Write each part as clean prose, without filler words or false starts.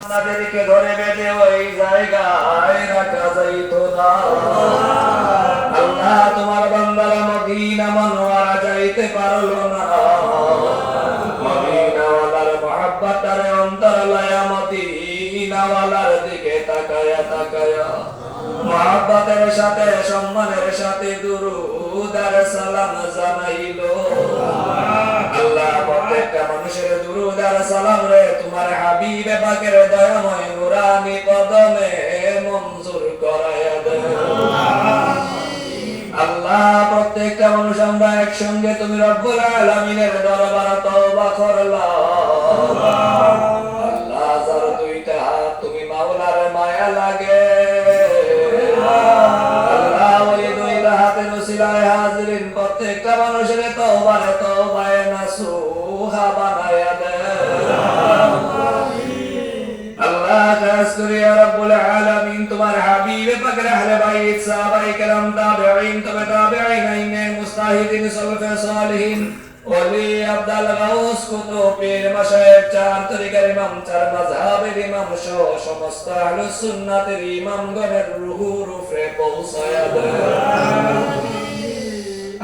আমাদেরকে ধরে বেঁধে ওই জায়গায় রাখা যাইতো না। আল্লাহ তোমার বান্দারা মদিনা মুনওয়ারা যাইতে পারলো না। মদিনাওয়ালার মহব্বতের অন্তর লয়া মদিনাওয়ালার দিকে তাকায়া তাকায়া মহব্বতের সাথে সম্মানের সাথে দুরূদ আর সালাম জানাইলো। আল্লাহ প্রত্যেকটা মানুষের দুরূদ আর সালাম রে তোমার হাবিবে পাকের দয়াময় নুরানি কদমে মঞ্জুর করায়া দাও। আল্লাহ প্রত্যেকটা মানুষ আমরা একসঙ্গে তুমি রব্বুল আলামিনের দরবারে তওবা করলাম। আল্লাহ যার দুইটা হাত তুমি মাওলার মায়া লাগে। আল্লাহ ওই দুইটা হাতের উসিলায় হাজিরিন প্রত্যেকটা মানুষের তওবায় নাসুহা বানায়া দাও। আল্লাহ খাস করে ইয়া রাব্বুল আলামিন তোমার হাবিবে পাকের আহলে বাইত সাহাবায়ে কেরাম তাবেঈন তবে তাবেঈন মুস্তাহিদিন সালফে সালিহিন ওলি আব্দুল গাউস কুতুব পীর মাশায়েখ চার তরিকার ইমাম চার মাযহাবের ইমাম সহ সমস্ত আহলুস সুন্নাতের ইমামগণের রুহুর উপরে পৌঁছায়া দাও।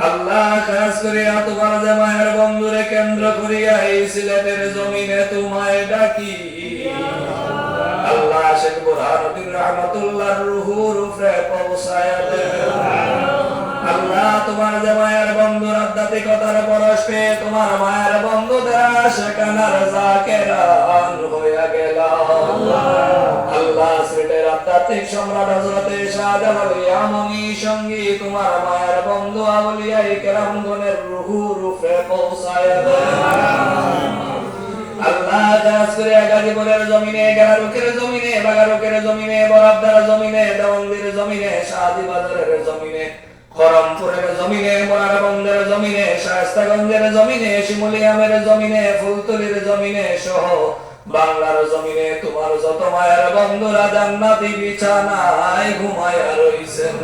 আল্লাহ খাস করে তোমার জামায়ের বন্ধুরে কেন্দ্র করিয়া এই সিলেটের জমিনে তোমায় ডাকি। আল্লাহ শেখ বুরহানুদ্দিন রাহমাতুল্লাহর রুহুর উপরে পৌঁছায়া দাও। আল্লাহ তোমার জামায়ের বন্ধুর আধ্যাত্মিকতার পরশ পেয়ে তোমার মায়ের বন্ধুদের সেখানার জাকেরান হইয়া গেল। আল্লাহ সিলেটের আধ্যাত্মিক সম্রাট হযরতে শাহজালাল ইয়ামানি সঙ্গী তোমার মায়ের বন্ধু আউলিয়া কেরামগণের রুহুর উপরে পৌঁছায়া দাও। আল্লাহ খাস করে গাজীপুরের জমিনে, গারুকের জমিনে, বাগারুকের জমিনে, বরাবদার জমিনে, দেওয়ানদের জমিনে, শাহীবাজারের জমিনে, খরমপুরের জমিনে, মোরারবন্দের জমিনে, শায়েস্তাগঞ্জের জমিনে, শিমুলিয়ামের জমিনে, ফুলতলির জমিনে সহ বাংলার জমিনে তোমার যত মায়ের বন্ধুরা জান্নাতি বিছানায় ঘুমায়া রইছেন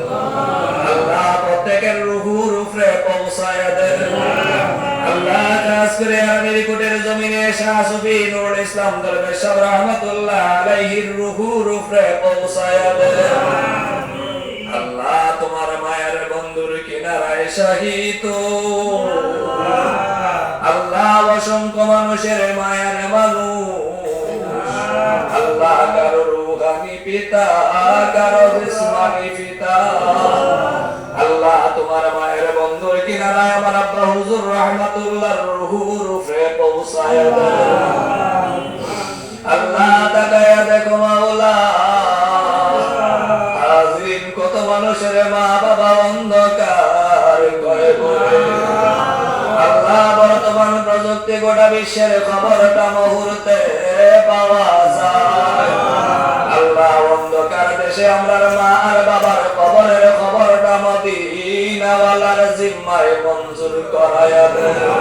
আল্লাহ প্রত্যেকের রুহুর উপরে পৌঁছায়া দেন। আল্লাহ খাস করে আমিরকুটের জমিনে শাহ সুফি নুরুল ইসলাম দরবেশ সাহেব রাহমাতুল্লাহ আলাইহির রুহুর উপরে পৌঁছায়া দেন। আল্লাহ তোমার মায়ের বন্ধুর কিনারায় শাহিত আল্লাহ অসংখ্য মানুষের মায়ের মানুষ আল্লাহ কারো রূহানি পিতা কারো জিসমানি পিতা আল্লাহ তোমার মায়ের বন্ধুর কিনারায় আমার আব্বা হুজুর রাহমাতুল্লাহর রুহুর উপরে পৌঁছায়া দাও। আল্লাহ তাকায়া দেখো মাওলা হাজিরিন কত মানুষের মা বাবা অন্ধকার কবরে। আল্লাহ বর্তমান প্রযুক্তি গোটা বিশ্বের খবরটা মুহূর্তে পাওয়া যায়। আল্লাহ অন্ধকার দেশে আমরার মা আর বাবার কবরের খবরটা মদিনাওয়ালার জিম্মায় মঞ্জুর করায়া দাও।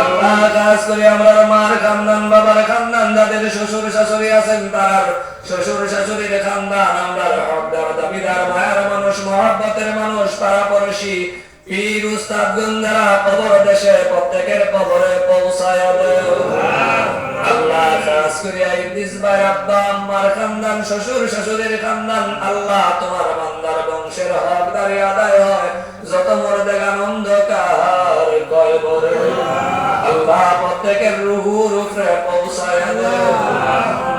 আল্লাহ খাস করে আমরার মার খানদান বাবার খানদান যাদের শ্বশুর শাশুড়ি আছেন তার শ্বশুর শাশুড়ির খানদান আমরার হকদার দাবিদার মায়ের মানুষ মহব্বতের মানুষ পাড়াপড়শি পীর উস্তাদ গঞ্জারা কবর দেশে প্রত্যেকের কবরে পৌঁছায়া দাও। আল্লাহ খাস করে ইদ্রিস ভাই আব্বা আম্মার খানদান শ্বশুর শাশুড়ির খানদান আল্লাহ তোমার বান্দার বংশের হকদারি আদায় হয় যত মুর্দেগান অন্ধকার কবরে আল্লাহ প্রত্যেকের রুহুর উপরে পৌঁছায়া দাও।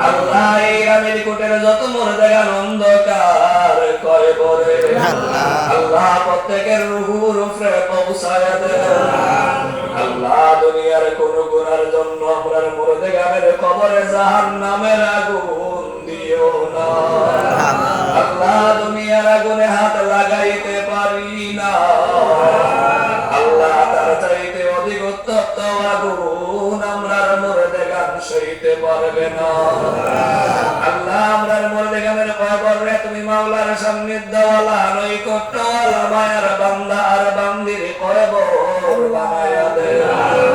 আল্লাহ এই আমিরকুটের যত মুর্দেগান অন্ধকার কবরে আল্লাহ প্রত্যেকের রুহুর উপরে পৌঁছায়া দাও। আল্লাহ দুনিয়ার কোন গুনার জন্য আমরার মুর্দেগানের কবরে জাহান্নামের আগুন দিও না। আল্লাহ দুনিয়ার আগুনে হাত লাগাইতে পারি না। আল্লাহ তার চাইতে অধিক উত্তপ্ত আগুন আমরার মুর্দেগান সইতে পারবে না। আল্লাহ আমরার মুর্দেগানের কবরে তুমি মাওলার সান্নিধ্যওয়ালা নৈকট্যওয়ালা মায়ের বান্দা আর বান্দির কবর বানায়া দাও।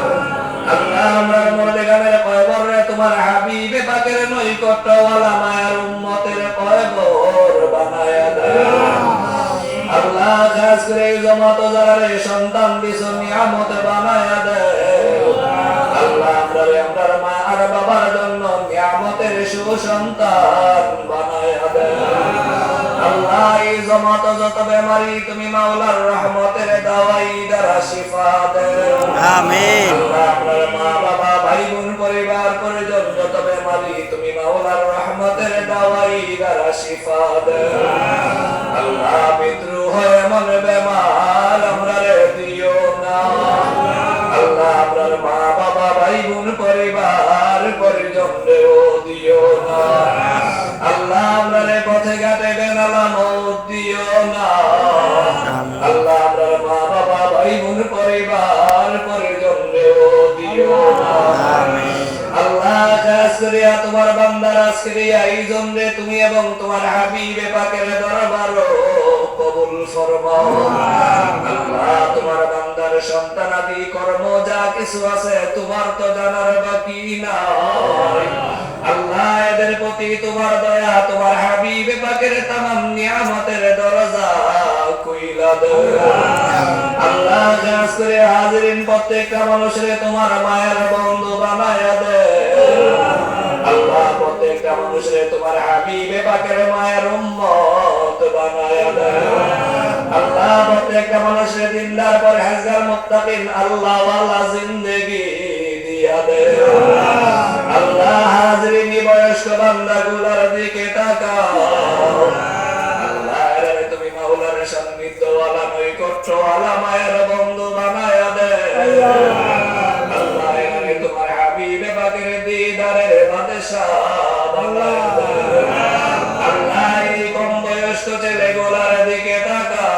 আল্লাহ আমরার মুর্দেগানের কবরে তোমার হাবিবে পাকের নৈকট্যওয়ালা মায়ের উম্মতের কবর বানায়া দাও। আল্লাহ খাস করে জমাত যারা সন্তান দিছো নিয়ামত বানায়া দাও। আল্লাহ আমরার মা আর বাবার জন্য নিয়ামতের সুসন্তান বানায়া দেন। আল্লাহ এই জমাত যত বেমারি তুমি মাওলার রহমতের দাওয়াই দ্বারা শিফা দেন। আমিন। আল্লাহ আপনার মা বাবা ভাই বোন পরিবার পরিজন যত বেমারি তুমি মাওলার রহমতের দাওয়াই দ্বারা শিফা দেন। আল্লাহ বিদ্রোহ এমন বেমার আমরা দিও না। আল্লাহ আপনার মা বাবা ভাই বোন পরিবার পরিজন দিও না। আল্লাহ আপনার পথে ঘাটে বেনালামত দিও না। আল্লাহ আপনার মা বাবা ভাই বোন পরিবার পরিজন দিও না। আল্লাহ খাস করিয়া তোমার বান্দার আজকে এই জন্যে তুমি এবং তোমার হাবিবে পাকের দরবার কবুল ফরমাও। আল্লাহ তোমার বান্দার সন্তানাদি কর্ম যা কিছু আছে তোমার তো জানার বাকি নাই। আল্লাহ এদের প্রতি তোমার দয়া তোমার হাবিবে পাকের তামাম নিয়ামতের দরজা খুইলা দাও। আল্লাহ খাস করে হাজিরিন প্রত্যেকটা মানুষের তোমার মায়ের বন্ধু বানায়া দে। আল্লাহ প্রত্যেকটা মানুষের তোমার হাবিবে পাকের মায়ের উম্মত বানায়া দে। আল্লাহ প্রত্যেকটা মানুষের দিনদার পরহেজগার মুত্তাকিন আল্লাহ ওয়ালা জিন্দেগি দিয়া দে। আল্লাহ হাজিরিন বয়স্ক বান্দাগুলোর দিকে তাকাও। আল্লাহ এর তুমি মাওলার সান্নিধ্য ওয়ালা নৈকট্য ওয়ালা মায়ের বন্ধু বানায়া দে। আল্লাহ এর তোমার হাবিবে পাকের দিদারের বাদশা বানায়া দে। আল্লাহ এই কম বয়স্ক ছেলেগুলোর দিকে তাকাও।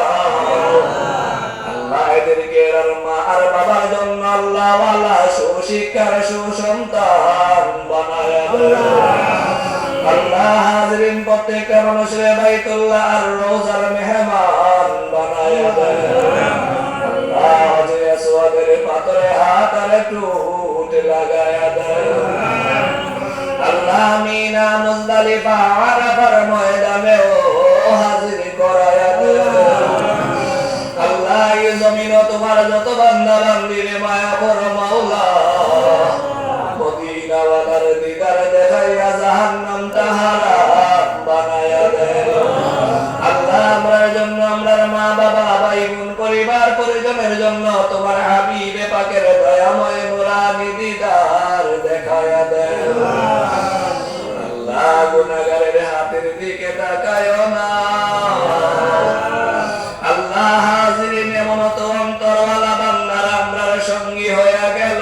আল্লাহ এদেরকে আর মা আর বাবার জন্য আল্লাহ ওয়ালা সুশিক্ষার সুসন্তান বানায়া দে। আল্লাহ হাজিরিন প্রত্যেকটা মানুষের বাইতুল্লাহ আর রোজার মেহমান বানায়া দে। আল্লাহ হজে আসওয়াদের পাথরে হাত আর টুট লাগায়া দে। আল্লাহ মিনা মুজদালিফা আরাফার ময়দানে হাজির করায়া দে। আল্লাহ এই জমিন তোমার যত বান্দা বান্দিরে মায়া করো মাওলা। মদিনা ওয়ালার দিদার দেখাইয়া জাহান্নাম হারাম বানায়া দে। আল্লাহ আমরার জন্য আমরার মা বাবা ভাই বোন পরিবার পরিজনের জন্য তোমার হাবিবে পাকের দয়াময় নুরানি দিদার দেখায়া দে। আল্লাহ গুনাহগারের হাতের দিকে তাকায়ো না। আল্লাহ হাজিরিন এমন তো অন্তরওয়ালা বান্দার আমরার সঙ্গী হয়ে গেল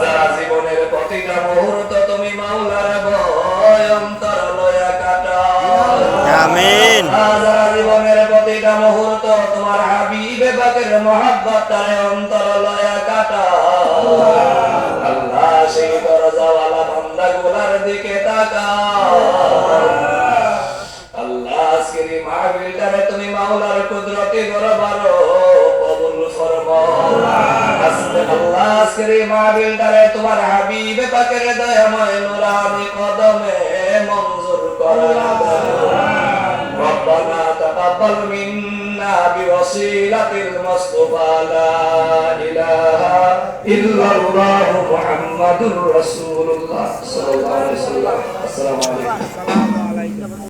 যারা জীবনের প্রতিটা মুহূর্ত তুমি মাওলার ভয় অন্তর লয়া কাটাও। আমিন। যারা জীবনের প্রতিটা মুহূর্ত তোমার হাবিবে পাকের মহব্বত তারে অন্তর লয়া কাটাও। আল্লাহ সেই দরজাওয়ালা বান্দাগুলার দিকে তাকাও। আল্লাহ আজকের এই মাহফিলটারে তুমি মাওলার কুদরতি দরবার কবুল ফরমাও। আল্লাহ আজকের এই মাহফিলটারে তোমার হাবিবে পাকের দয়াময় নুরানি কদমে মঞ্জুর করা দাও। রব্বানা তাকাব্বাল মিন্না বিওয়াসিলাতিল মুস্তাফা লা ইলাহা ইল্লাল্লাহ মুহাম্মাদুর রাসূলুল্লাহ সাল্লাল্লাহু আলাইহি ওয়াসাল্লাম। আসসালামু আলাইকুম।